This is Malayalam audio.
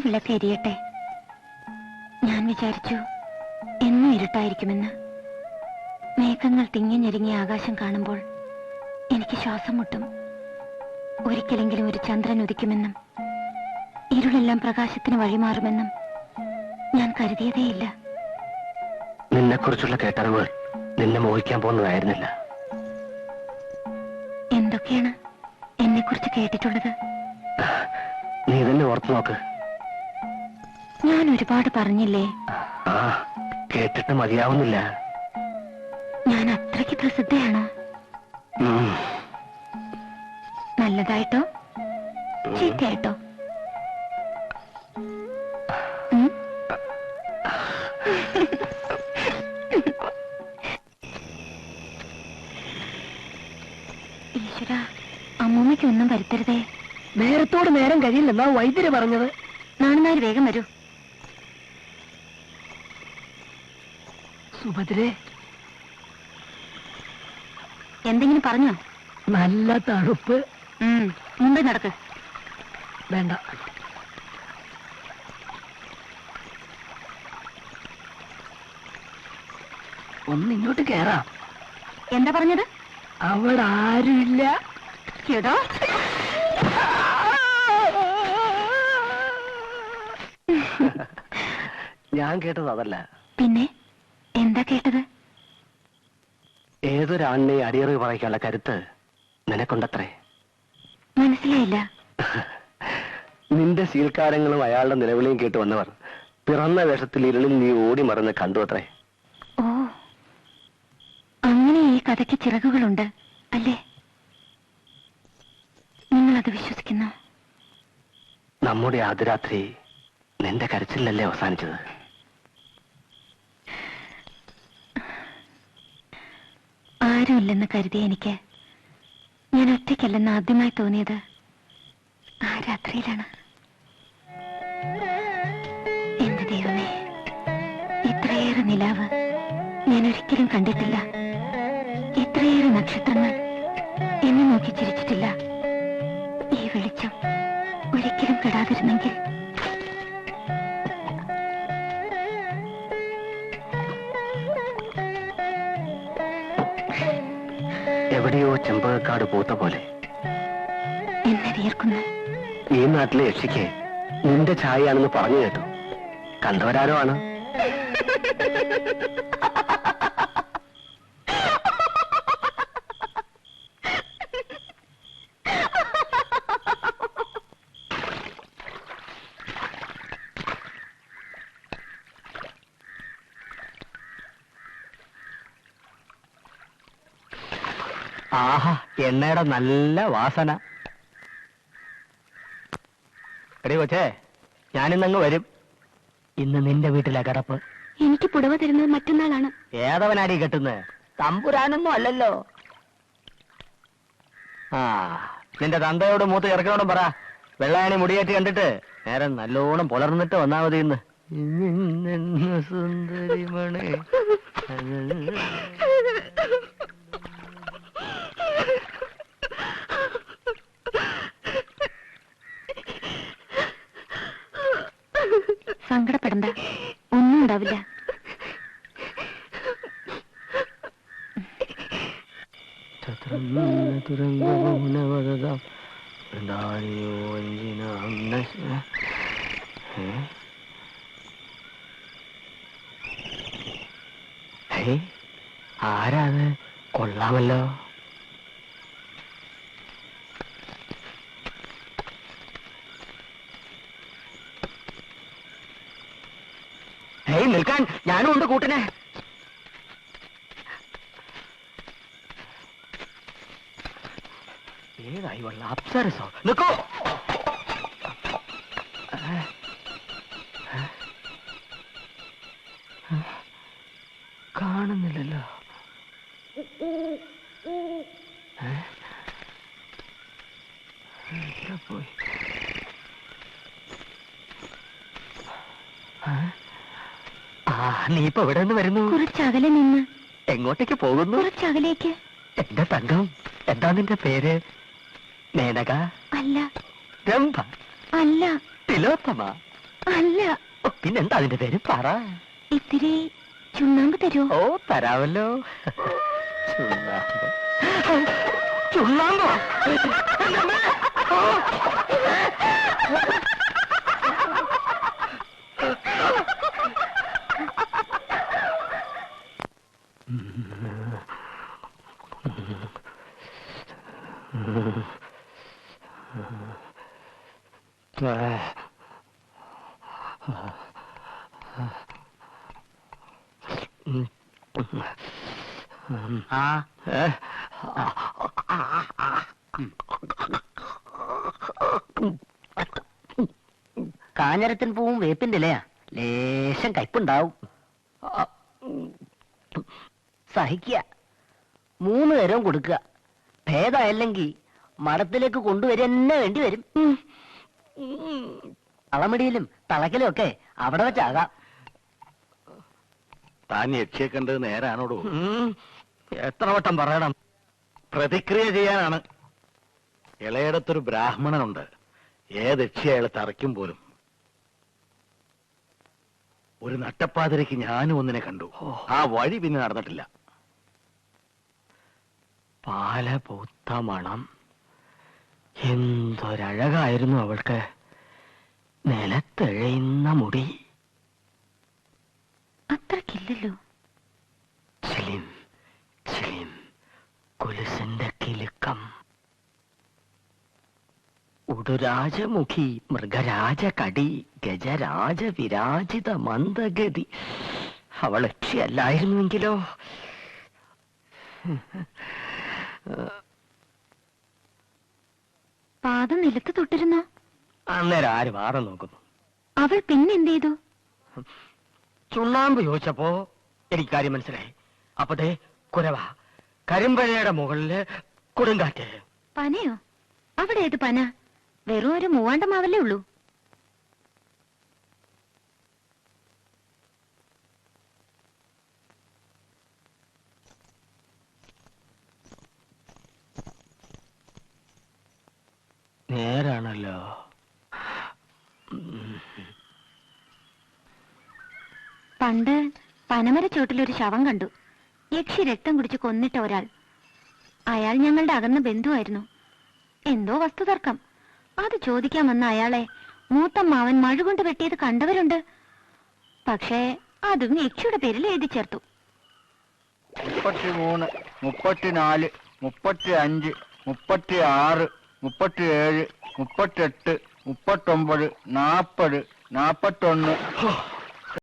വിളക്ക് എരിയട്ടെ. ഞാൻ വിചാരിച്ചു എന്നും ഇരുട്ടായിരിക്കുമെന്ന്. മേഘങ്ങൾ തിങ്ങിഞ്ഞെരുങ്ങിയ ആകാശം കാണുമ്പോൾ എനിക്ക് ശ്വാസം മുട്ടും. ഒരിക്കലെങ്കിലും ഒരു ചന്ദ്രൻ ഉദിക്കുമെന്നും ഇരുളെല്ലാം പ്രകാശത്തിന് വഴിമാറുമെന്നും ഞാൻ കരുതിയതേയില്ല. നിന്നെക്കുറിച്ചുള്ള കേട്ടറിവുകൾ നിന്നെ മോഹിക്കാൻ പോകുന്നതായിരുന്നില്ല. എന്തൊക്കെയാണ് എന്നെക്കുറിച്ച് കേട്ടിട്ടുള്ളത്? നീ തന്നെ ഓർത്തു നോക്ക്. ഞാൻ ഒരുപാട് പറഞ്ഞില്ലേ? ആ, കേട്ടിട്ട് മതിയാവുന്നില്ല. ഞാൻ അത്രയ്ക്ക് പ്രസിദ്ധയാണോ? നല്ലതായിട്ടോ ചീത്തയായിട്ടോ? ഈശ്വര, അമ്മൂമ്മയ്ക്ക് ഒന്നും വരുത്തരുതേ. നേരത്തോട് നേരം കഴിയില്ലെന്നാ വൈദ്യര് പറഞ്ഞത്. നാണുമാര് വേഗം വരൂ. സുഭദ്രേ, എന്തെങ്കിലും പറഞ്ഞോ? നല്ല തണുപ്പ്. മുമ്പേ നടക്ക്. വേണ്ട, ഒന്നിങ്ങോട്ട് കേറാം. എന്താ പറഞ്ഞത്? അവിടെ ആരുമില്ല. കേട്ടോ? ഞാൻ കേട്ടത് അതല്ല. പിന്നെ എന്താ കേട്ടത്? ഏതൊരാണിനെ അടിയറവ് പറയിക്കാനുള്ള കരുത്ത് നിനക്കൊണ്ടത്രേ. മനസ്സിലായില്ല. നിന്റെ ശീൽക്കാരങ്ങളും അയാളുടെ നിലവിളിയും കേട്ട് വന്നവർ പിറന്ന വേഷത്തിൽ ഇരുളിൽ നീ ഓടി മറന്ന് കണ്ടു അത്രേ. ഓ, അങ്ങനെ ഈ കഥയ്ക്ക് ചിറകുകളുണ്ട് അല്ലേ? നിങ്ങളത് വിശ്വസിക്കുന്നു? നമ്മുടെ ആദ്യ രാത്രി നിന്റെ കരച്ചിലല്ലേ അവസാനിച്ചത്? ആരുമില്ലെന്ന് കരുതിയ എനിക്ക് ഞാൻ ഒറ്റയ്ക്കല്ലെന്ന് ആദ്യമായി തോന്നിയത് ആ രാത്രിയിലാണ്. എന്റെ ദൈവമേ, ഇത്രയേറെ നിലാവ് ഞാൻ ഒരിക്കലും കണ്ടിട്ടില്ല. ഇത്രയേറെ നക്ഷത്രങ്ങൾ എന്നെ നോക്കി ചിരിച്ചിട്ടില്ല. ഈ വെളിച്ചം ഒരിക്കലും കെടാതിരുന്നെങ്കിൽ. എവിടെയോ ചെമ്പകക്കാട് പൂത്ത പോലെ എന്നെ വിയർക്കുന്നു. ഈ നാട്ടിലെ യക്ഷിക്ക് നിന്റെ ഛായയാണെന്ന് പറഞ്ഞു കേട്ടു. കണ്ടവരാരോ ആണ്. ആഹാ, എണ്ണയുടെ നല്ല വാസന. എടി കൊച്ചേ, ഞാനിന്നങ്ങ് വരും. ഇന്ന് നിന്റെ വീട്ടിലെ കിടപ്പ്. എനിക്ക് പുടവ തരുന്നത് മറ്റന്നാളാണ്. ഏതവനാടി കെട്ടുന്നത്? തമ്പുരാനൊന്നും അല്ലല്ലോ. ആ, നിന്റെ തന്തയോടും മൂത്ത് ചെറുക്കനോടും പറ, വെള്ളായണി മുടിയേറ്റ് കണ്ടിട്ട് നേരം നല്ലോണം പുലർന്നിട്ട് വന്നാ മതി. ഇന്ന് സുന്ദരിമണി. സങ്കടപ്പെടണ്ട, ഒന്നും ഉണ്ടാവില്ല. ആരാത്? കൊള്ളാമല്ലോ. നിൽക്കാൻ, ഞാനും ഉണ്ട് കൂട്ടിനെ. ഏതായി വള്ള അപ്സരസോ? നിൽക്കോ. കാണുന്നില്ലല്ലോ. പോയി. നീ ഇപ്പൊ എവിടെ നിന്ന് വരുന്നു? കുറച്ചകലെ നിന്ന്. എങ്ങോട്ടേക്ക് പോകുന്നു? കുറച്ചകലേക്ക്. എന്റെ തങ്കം, എന്താ നിന്റെ പേര്? മേനക? അല്ല. രംഭ? അല്ല. തിലോത്തമ? അല്ല, പിന്നെന്താ അതിന്റെ പേര് പറ. ഇത്തിരി ചുണ്ണാമ്പ് തരുമോ? ഓ തരാമല്ലോ. ചുണ്ണാമ്പ്. ചുണ്ണാമ്പോ? കാഞ്ഞരത്തിൻ പൂവും വേപ്പിന്റെ ഇലയാ, ലേശം കയ്പുണ്ടാവും. സഹിക്കുക, 3 നേരവും കൊടുക്കുക. ഭേദമല്ലെങ്കിൽ മഠത്തിലേക്ക് കൊണ്ടുവരെന്നെ വേണ്ടി വരും. തളമിടിയിലും തളക്കലും ഒക്കെ അവിടെ വെച്ചാകാം. താൻ യക്ഷിയെ കണ്ടത് നേരാണോടോ? എത്ര വട്ടം പറയണം? പ്രതിക്രിയ ചെയ്യാനാണ്. ഇളയിടത്തൊരു ബ്രാഹ്മണനുണ്ട്, ഏത് യക്ഷി അയാൾ തറയ്ക്കും പോലും. ഒരു നട്ടപ്പാതിരയ്ക്ക് ഞാനും ഒന്നിനെ കണ്ടു. ആ വഴി പിന്നെ നടന്നിട്ടില്ല. പാല പൂത്ത മണം. എന്തൊരഴകായിരുന്നു അവൾക്ക്. നിലത്തെഴയുന്ന മുടി. അത്രക്കില്ലല്ലോ. ചിലിം ചിലിം കുലുസിന്റെ കിലുക്കം. ഉടുരാജമുഖി, മൃഗരാജ കടി, ഗജരാജ വിരാജിത മന്ദഗതി. അവൾ യക്ഷിയല്ലായിരുന്നുവെങ്കിലോ? പാദം നിലത്ത് തൊട്ടിരുന്നോ? അന്നേരം ആര് വാദം നോക്കുന്നു? അവൾ പിന്നെന്ത് ചെയ്തു? ചുണ്ണാമ്പ് ചോദിച്ചപ്പോ എനിക്ക് കാര്യം മനസ്സിലായി. അപ്പതേ കുരവ, കരിമ്പഴയുടെ മുകളില് കൊടുങ്കാറ്റ്. പനയോ? അവിടെ ഏത് പന? വെറും ഒരു മൂവാണ്ടമാവല്ലേ ഉള്ളൂ. നേരാണല്ലോ. പണ്ട് പനമരച്ചോട്ടിലൊരു ശവം കണ്ടു. യക്ഷി രക്തം കുടിച്ച് കൊന്നിട്ട ഒരാൾ. അയാൾ ഞങ്ങളുടെ അകന്ന ബന്ധുവായിരുന്നു. എന്തോ വസ്തുതർക്കം. അത് ചോദിക്കാൻ വന്ന അയാളെ മൂത്തമ്മാവൻ മഴുകൊണ്ട് വെട്ടിയത് കണ്ടവരുണ്ട്. പക്ഷേ അതും യക്ഷിയുടെ പേരിൽ എഴുതി ചേർത്തു. 33, 34, 35, 36, 37, 38, 39, 40, 41.